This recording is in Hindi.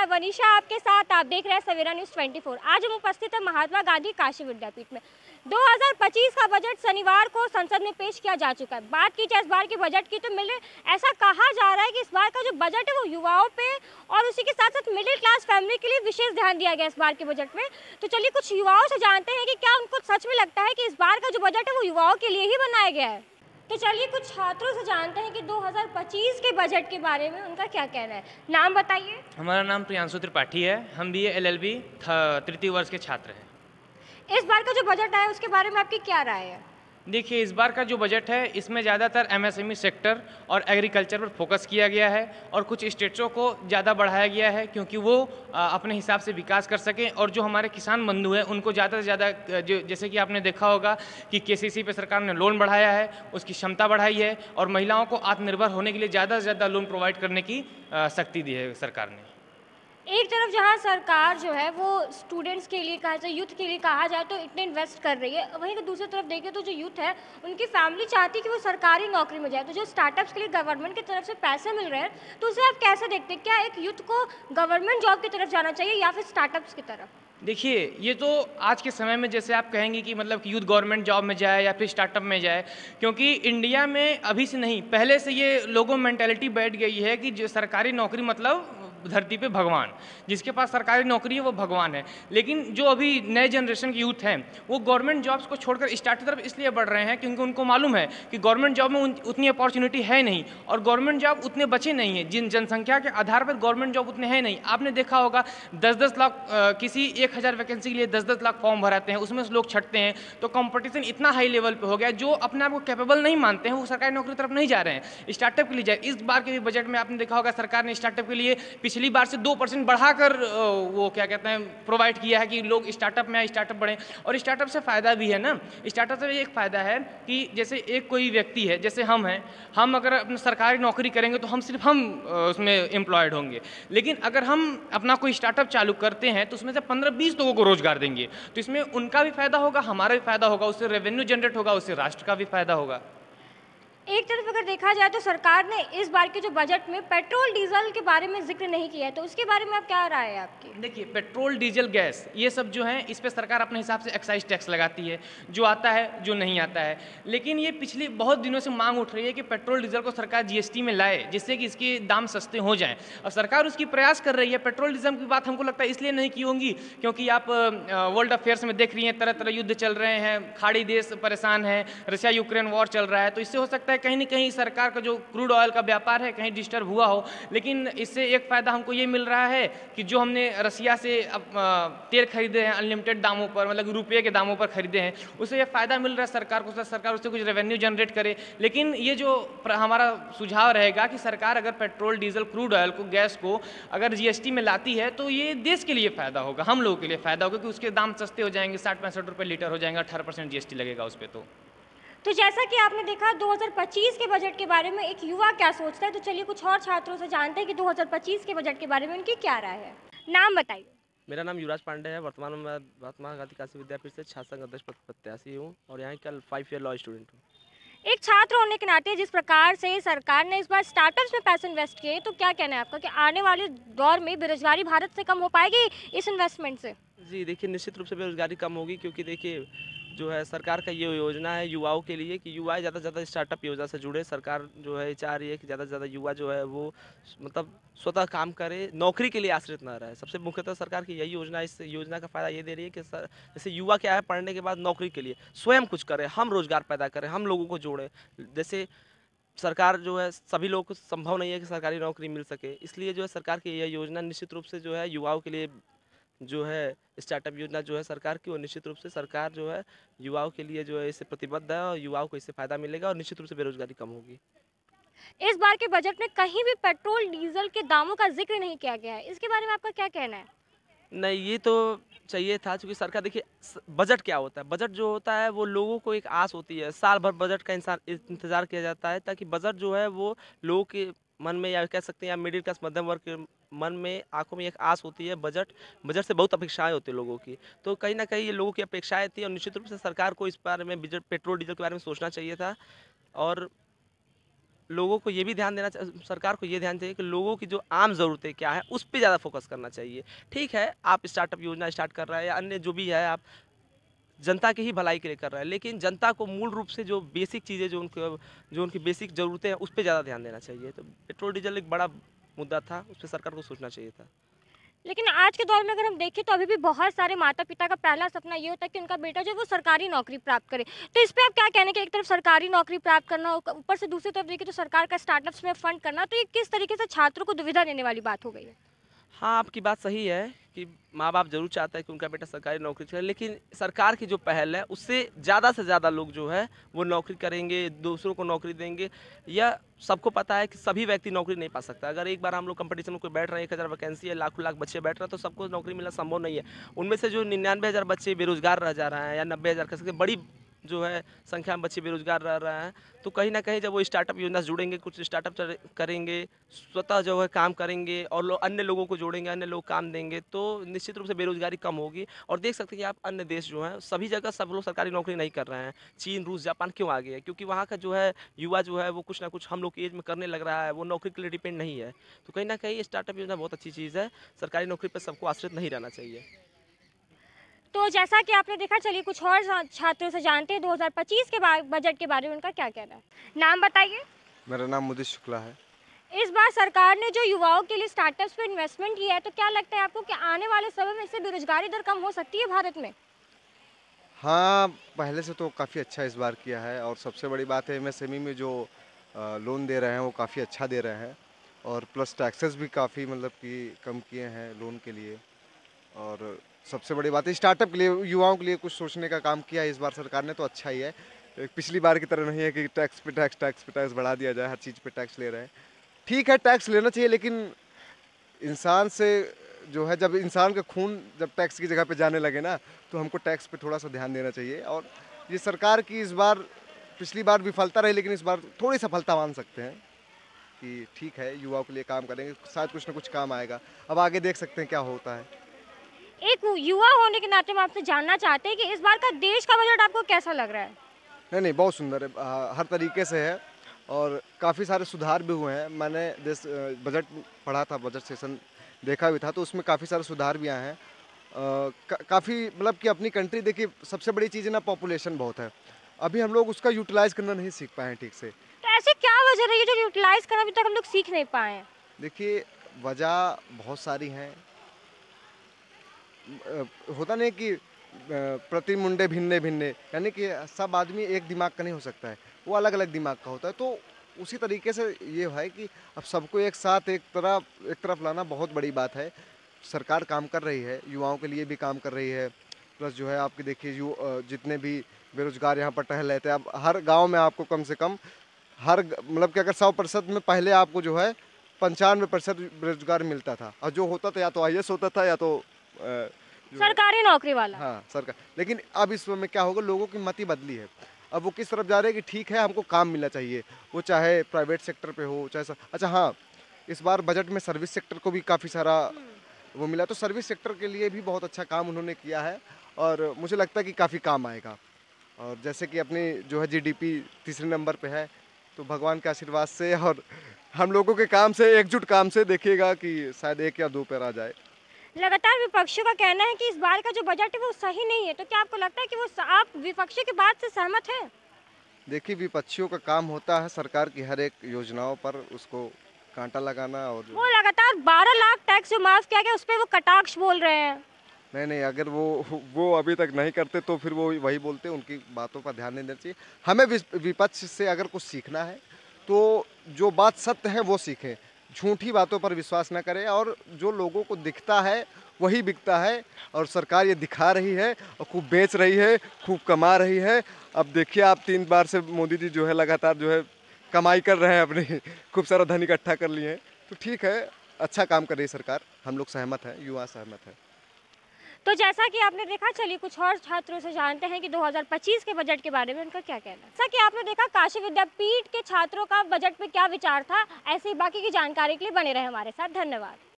वनीशा आपके साथ। आप देख रहे हैं सवेरा न्यूज़ 24। आज हम उपस्थित है महात्मा गांधी काशी विद्यापीठ में। 2025 का बजट शनिवार को संसद में पेश किया जा चुका है। बात की जाए इस बार के बजट की तो ऐसा कहा जा रहा है कि इस बार का जो बजट है वो युवाओं पे और उसी के साथ साथ मिडिल क्लास फैमिली के लिए विशेष ध्यान दिया गया इस बार के बजट में। तो चलिए कुछ युवाओं से जानते हैं कि क्या उनको सच में लगता है कि इस बार का जो बजट है वो युवाओं के लिए ही बनाया गया है। तो चलिए कुछ छात्रों से जानते हैं कि 2025 के बजट के बारे में उनका क्या कहना है। नाम बताइए। हमारा नाम प्रियांशु त्रिपाठी है। हम BA LLB तृतीय वर्ष के छात्र हैं। इस बार का जो बजट आया उसके बारे में आपकी क्या राय है? देखिए, इस बार का जो बजट है इसमें ज़्यादातर MSME सेक्टर और एग्रीकल्चर पर फोकस किया गया है और कुछ स्टेट्सों को ज़्यादा बढ़ाया गया है क्योंकि वो अपने हिसाब से विकास कर सकें। और जो हमारे किसान बंधु हैं उनको ज़्यादा से ज़्यादा जैसे कि आपने देखा होगा कि KCC पे सरकार ने लोन बढ़ाया है, उसकी क्षमता बढ़ाई है और महिलाओं को आत्मनिर्भर होने के लिए ज़्यादा से ज़्यादा लोन प्रोवाइड करने की शक्ति दी है सरकार ने। एक तरफ जहां सरकार जो है वो स्टूडेंट्स के लिए कहा जाए, यूथ के लिए कहा जाए तो इतने इन्वेस्ट कर रही है, वहीं तो दूसरी तरफ देखें तो जो यूथ है उनकी फैमिली चाहती है कि वो सरकारी नौकरी में जाए। तो जो स्टार्टअप्स के लिए गवर्नमेंट की तरफ से पैसे मिल रहे हैं तो उसे आप कैसे देखते हैं? क्या एक यूथ को गवर्नमेंट जॉब की तरफ जाना चाहिए या फिर स्टार्टअप्स की तरफ? देखिए, ये तो आज के समय में जैसे आप कहेंगे कि मतलब कि यूथ गवर्नमेंट जॉब में जाए या फिर स्टार्टअप में जाए, क्योंकि इंडिया में अभी से नहीं पहले से ये लोगों में मेंटेलिटी बैठ गई है कि जो सरकारी नौकरी मतलब धरती पे भगवान, जिसके पास सरकारी नौकरी है वो भगवान है। लेकिन जो अभी नए जनरेशन के यूथ हैं वो गवर्नमेंट जॉब्स को छोड़कर स्टार्टअप तरफ इसलिए बढ़ रहे हैं क्योंकि उनको मालूम है कि गवर्नमेंट जॉब में उतनी अपॉर्चुनिटी है नहीं और गवर्नमेंट जॉब उतने बचे नहीं हैं। जिन जनसंख्या के आधार पर गवर्नमेंट जॉब उतने हैं नहीं। आपने देखा होगा 10-10 लाख किसी 1000 वैकेंसी के लिए 10-10 लाख फॉर्म भराते हैं, उसमें से लोग छटते हैं। तो कंपटीशन इतना हाई लेवल पे हो गया, जो अपने आप को कैपेबल नहीं मानते हैं वो सरकारी नौकरी तरफ नहीं जा रहे हैं, स्टार्टअप के लिए जाए। इस बार के भी बजट में आपने देखा होगा सरकार ने स्टार्टअप के लिए पिछली बार से 2% बढ़ाकर वो क्या कहते हैं प्रोवाइड किया है कि लोग स्टार्टअप में आए, स्टार्टअप बढ़े। और स्टार्टअप से फ़ायदा भी है ना। स्टार्टअप से एक फ़ायदा है कि जैसे एक कोई व्यक्ति है, जैसे हम हैं, हम अगर अपनी सरकारी नौकरी करेंगे तो सिर्फ हम उसमें एम्प्लॉयड होंगे। लेकिन अगर हम अपना कोई स्टार्टअप चालू करते हैं तो उसमें से 15-20 लोगों को रोजगार देंगे। तो इसमें उनका भी फायदा होगा, हमारा भी फायदा होगा, उससे रेवेन्यू जनरेट होगा, उससे राष्ट्र का भी फायदा होगा। एक तरफ अगर देखा जाए तो सरकार ने इस बार के जो बजट में पेट्रोल डीजल के बारे में जिक्र नहीं किया है, तो उसके बारे में आप क्या राय है आपकी? देखिए, पेट्रोल डीजल गैस ये सब जो है इस पे सरकार अपने हिसाब से एक्साइज टैक्स लगाती है, जो आता है जो नहीं आता है। लेकिन ये पिछले बहुत दिनों से मांग उठ रही है कि पेट्रोल डीजल को सरकार GST में लाए जिससे कि इसके दाम सस्ते हो जाएं। और सरकार उसकी प्रयास कर रही है। पेट्रोल डीजल की बात हमको लगता है इसलिए नहीं की होंगी क्योंकि आप वर्ल्ड अफेयर्स में देख रही हैं, तरह तरह युद्ध चल रहे हैं, खाड़ी देश परेशान है, रशिया यूक्रेन वॉर चल रहा है। तो इससे हो सकता है कहीं ना कहीं सरकार का जो क्रूड ऑयल का व्यापार है कहीं डिस्टर्ब हुआ हो। लेकिन इससे एक फ़ायदा हमको ये मिल रहा है कि जो हमने रसिया से तेल खरीदे हैं अनलिमिटेड दामों पर, मतलब रुपये के दामों पर खरीदे हैं, उससे ये फ़ायदा मिल रहा है सरकार को, सरकार उससे कुछ रेवेन्यू जनरेट करे। लेकिन ये जो हमारा सुझाव रहेगा कि सरकार अगर पेट्रोल डीजल क्रूड ऑयल को, गैस को अगर GST में लाती है तो ये देश के लिए फ़ायदा होगा, हम लोगों के लिए फ़ायदा होगा कि उसके दाम सस्ते हो जाएंगे, 60-65 रुपये लीटर हो जाएंगे, 18% GST लगेगा उस पर। तो जैसा कि आपने देखा 2025 के बजट के बारे में एक युवा क्या सोचता है, तो चलिए कुछ और छात्रों से जानते हैं कि 2025 के बजट के बारे में उनकी क्या राय है। नाम बताइए। मेरा नाम युवराज पांडे है। वर्तमान में मैं महात्मा गांधी काशी विद्यापीठ से छात्र संघ अध्यक्ष प्रत्याशी हूँ और यहाँ का 5 ईयर लॉ स्टूडेंट हूँ। एक छात्र होने के नाते जिस प्रकार से सरकार ने इस बार स्टार्टअप्स में पैसे इन्वेस्ट किए, तो क्या कहना है आपका कि आने वाले दौर में बेरोजगारी भारत से कम हो पाएगी इस इन्वेस्टमेंट से? जी देखिए, निश्चित रूप से बेरोजगारी कम होगी क्योंकि देखिए जो है सरकार का ये योजना है युवाओं के लिए कि युवा ज़्यादा से ज़्यादा स्टार्टअप योजना से जुड़े। सरकार जो है चाह रही है कि ज़्यादा से ज़्यादा युवा जो है वो मतलब स्वतः काम करे, नौकरी के लिए आश्रित ना रहे। सबसे मुख्यतः सरकार की यही योजना, इस योजना का फ़ायदा ये दे रही है कि जैसे युवा क्या है पढ़ने के बाद नौकरी के लिए स्वयं कुछ करें, हम रोज़गार पैदा करें, हम लोगों को जोड़ें। जैसे सरकार जो है सभी लोगों को संभव नहीं है कि सरकारी नौकरी मिल सके, इसलिए जो है सरकार की यह योजना निश्चित रूप से जो है युवाओं के लिए जो है स्टार्टअप योजना जो है सरकार की, और निश्चित रूप से सरकार जो है युवाओं के लिए जो है इससे प्रतिबद्ध है और युवाओं को इससे फ़ायदा मिलेगा और निश्चित रूप से बेरोजगारी कम होगी। इस बार के बजट में कहीं भी पेट्रोल डीजल के दामों का जिक्र नहीं किया गया है, इसके बारे में आपका क्या कहना है? नहीं, ये तो चाहिए था क्योंकि सरकार देखिए बजट क्या होता है, बजट जो होता है वो लोगों को एक आस होती है, साल भर बजट का इंतज़ार किया जाता है ताकि बजट जो है वो लोगों के मन में, या कह सकते हैं या मिडिल क्लास मध्यम वर्ग के मन में, आंखों में एक आस होती है। बजट से बहुत अपेक्षाएं होती है लोगों की, तो कहीं ना कहीं ये लोगों की अपेक्षाएं थी और निश्चित रूप से सरकार को इस बारे में पेट्रोल डीजल के बारे में सोचना चाहिए था। और लोगों को ये भी ध्यान देना सरकार को ये ध्यान चाहिए कि लोगों की जो आम ज़रूरतें क्या है उस पे ज़्यादा फोकस करना चाहिए। ठीक है, आप स्टार्टअप योजना स्टार्ट कर रहे हैं या अन्य जो भी है आप जनता की ही भलाई के लिए कर रहा है, लेकिन जनता को मूल रूप से जो बेसिक चीज़ें जो उनकी बेसिक ज़रूरतें हैं उस पे ज़्यादा ध्यान देना चाहिए। तो पेट्रोल डीजल एक बड़ा मुद्दा था, उस पर सरकार को सोचना चाहिए था। लेकिन आज के दौर में अगर हम देखें तो अभी भी बहुत सारे माता पिता का पहला सपना ये होता है कि उनका बेटा जो है वो सरकारी नौकरी प्राप्त करे। तो इस पे आप क्या कहने कि एक तरफ सरकारी नौकरी प्राप्त करना, ऊपर से दूसरी तरफ देखिए तो सरकार का स्टार्टअप्स में फंड करना, तो ये किस तरीके से छात्रों को दुविधा देने वाली बात हो गई है? हाँ, आपकी बात सही है कि माँ-बाप ज़रूर चाहता है कि उनका बेटा सरकारी नौकरी करे, लेकिन सरकार की जो पहल है उससे ज़्यादा से ज़्यादा लोग जो है वो नौकरी करेंगे, दूसरों को नौकरी देंगे। या सबको पता है कि सभी व्यक्ति नौकरी नहीं पा सकता। अगर एक बार हम लोग कंपटीशन में कोई बैठ रहे हैं, 1000 वैकेंसी है, लाखों-लाख बच्चे बैठ रहे हैं, तो सबको नौकरी मिलना संभव नहीं है। उनमें से जो 99,000 बच्चे बेरोज़गार रह जा रहे हैं या 90,000 कह सकते हैं, बड़ी जो है संख्या में बच्चे बेरोजगार रह रहे हैं, तो कहीं ना कहीं जब वो स्टार्टअप योजना से जुड़ेंगे, कुछ स्टार्टअप करेंगे, स्वतः जो है काम करेंगे और अन्य लोगों को जोड़ेंगे, अन्य लोग काम देंगे, तो निश्चित रूप से बेरोजगारी कम होगी। और देख सकते हैं कि आप अन्य देश जो हैं सभी जगह सब लोग सरकारी नौकरी नहीं कर रहे हैं। चीन, रूस, जापान क्यों आगे है? क्योंकि वहाँ का जो है युवा जो है वो कुछ ना कुछ हम लोग की एज में करने लग रहा है, वो नौकरी के लिए डिपेंड नहीं है। तो कहीं ना कहीं स्टार्टअप योजना बहुत अच्छी चीज़ है, सरकारी नौकरी पर सबको आश्रित नहीं रहना चाहिए। तो जैसा कि आपने देखा, चलिए कुछ और छात्रों से जानते हैं 2025 के बजट के बारे में उनका क्या कहना है। नाम बताइए। मेरा नाम मुदीश शुक्ला है। इस बार सरकार ने जो युवाओं के लिए स्टार्टअप्स पे इन्वेस्टमेंट किया है, तो क्या लगता है आपको कि आने वाले समय में इससे बेरोजगारी दर कम हो सकती है भारत में? हाँ, पहले से तो काफ़ी अच्छा इस बार किया है और सबसे बड़ी बात है एमएसएमई में जो लोन दे रहे हैं वो काफ़ी अच्छा दे रहे हैं और प्लस टैक्सेस भी काफ़ी मतलब कि कम किए हैं लोन के लिए। और सबसे बड़ी बात है स्टार्टअप के लिए, युवाओं के लिए कुछ सोचने का काम किया है इस बार सरकार ने, तो अच्छा ही है। पिछली बार की तरह नहीं है कि टैक्स पे टैक्स बढ़ा दिया जाए, हर चीज़ पे टैक्स ले रहे हैं। ठीक है, टैक्स लेना चाहिए, लेकिन इंसान से जो है जब इंसान का खून जब टैक्स की जगह पे जाने लगे ना, तो हमको टैक्स पे थोड़ा सा ध्यान देना चाहिए। और ये सरकार की इस बार, पिछली बार विफलता रही लेकिन इस बार थोड़ी सफलता मान सकते हैं कि ठीक है, युवाओं के लिए काम करेंगे, शायद कुछ ना कुछ काम आएगा। अब आगे देख सकते हैं क्या होता है। एक युवा होने के नाते हम आपसे जानना चाहते हैं कि इस बार का देश का बजट आपको कैसा लग रहा है? नहीं, बहुत सुंदर है, हर तरीके से है और काफ़ी सारे सुधार भी हुए हैं। मैंने बजट पढ़ा था, बजट सेशन देखा भी था, तो उसमें काफ़ी सारे सुधार भी आए हैं। काफ़ी मतलब कि अपनी कंट्री देखिए, सबसे बड़ी चीज़ है ना, पॉपुलेशन बहुत है। अभी हम लोग उसका यूटिलाइज़ करना नहीं सीख पाए हैं ठीक से। तो ऐसी क्या वजह रही है जो यूटिलाइज करना अभी तक हम लोग सीख नहीं पाए हैं? देखिए, वजह बहुत सारी हैं। होता नहीं कि प्रति मुंडे भिन्ने भिन्ने, यानी कि सब आदमी एक दिमाग का नहीं हो सकता है, वो अलग अलग दिमाग का होता है। तो उसी तरीके से ये है कि अब सबको एक साथ एक तरफ लाना बहुत बड़ी बात है। सरकार काम कर रही है, युवाओं के लिए भी काम कर रही है। प्लस जो है आपके देखिए जितने भी बेरोजगार यहाँ पर टहल रहते हैं, अब हर गांव में आपको कम से कम मतलब कि अगर 100% में पहले आपको जो है 95% बेरोजगार मिलता था, और जो होता था या तो IAS होता था या तो सरकारी नौकरी वाला। हाँ, सरकार। लेकिन अब इस समय क्या होगा, लोगों की मति बदली है। अब वो किस तरफ जा रहे हैं कि ठीक है हमको काम मिलना चाहिए, वो चाहे प्राइवेट सेक्टर पे हो चाहे अच्छा हाँ, इस बार बजट में सर्विस सेक्टर को भी काफ़ी सारा वो मिला, तो सर्विस सेक्टर के लिए भी बहुत अच्छा काम उन्होंने किया है और मुझे लगता है कि काफ़ी काम आएगा। और जैसे कि अपनी जो है GDP तीसरे नंबर पे है, तो भगवान के आशीर्वाद से और हम लोगों के काम से, एकजुट काम से देखिएगा कि शायद 1 या 2 पैर आ जाए। लगातार विपक्षियों का कहना है कि इस बार का जो बजट है वो सही नहीं है, तो क्या आपको लगता है कि वो आप विपक्षी की बात से सहमत हैं? देखिए, विपक्षियों का काम होता है सरकार की हर एक योजनाओं पर उसको कांटा लगाना। और वो लगातार 12 लाख टैक्स जो माफ किया गया उस पर वो कटाक्ष बोल रहे हैं। नहीं, अगर वो अभी तक नहीं करते तो फिर वो वही बोलते, उनकी बातों पर ध्यान नहीं देना चाहिए। हमें विपक्ष से अगर कुछ सीखना है तो जो बात सत्य है वो सीखें, झूठी बातों पर विश्वास न करें, और जो लोगों को दिखता है वही बिकता है। और सरकार ये दिखा रही है और खूब बेच रही है, खूब कमा रही है। अब देखिए, आप 3 बार से मोदी जी जो है लगातार जो है कमाई कर रहे हैं, अपनी खूब सारा धन इकट्ठा कर लिए हैं। तो ठीक है, अच्छा काम कर रही है सरकार, हम लोग सहमत हैं, युवा सहमत है। तो जैसा कि आपने देखा, चलिए कुछ और छात्रों से जानते हैं कि 2025 के बजट के बारे में उनका क्या कहना है। जैसा कि आपने देखा, काशी विद्यापीठ के छात्रों का बजट पे क्या विचार था, ऐसे ही बाकी की जानकारी के लिए बने रहे हमारे साथ। धन्यवाद।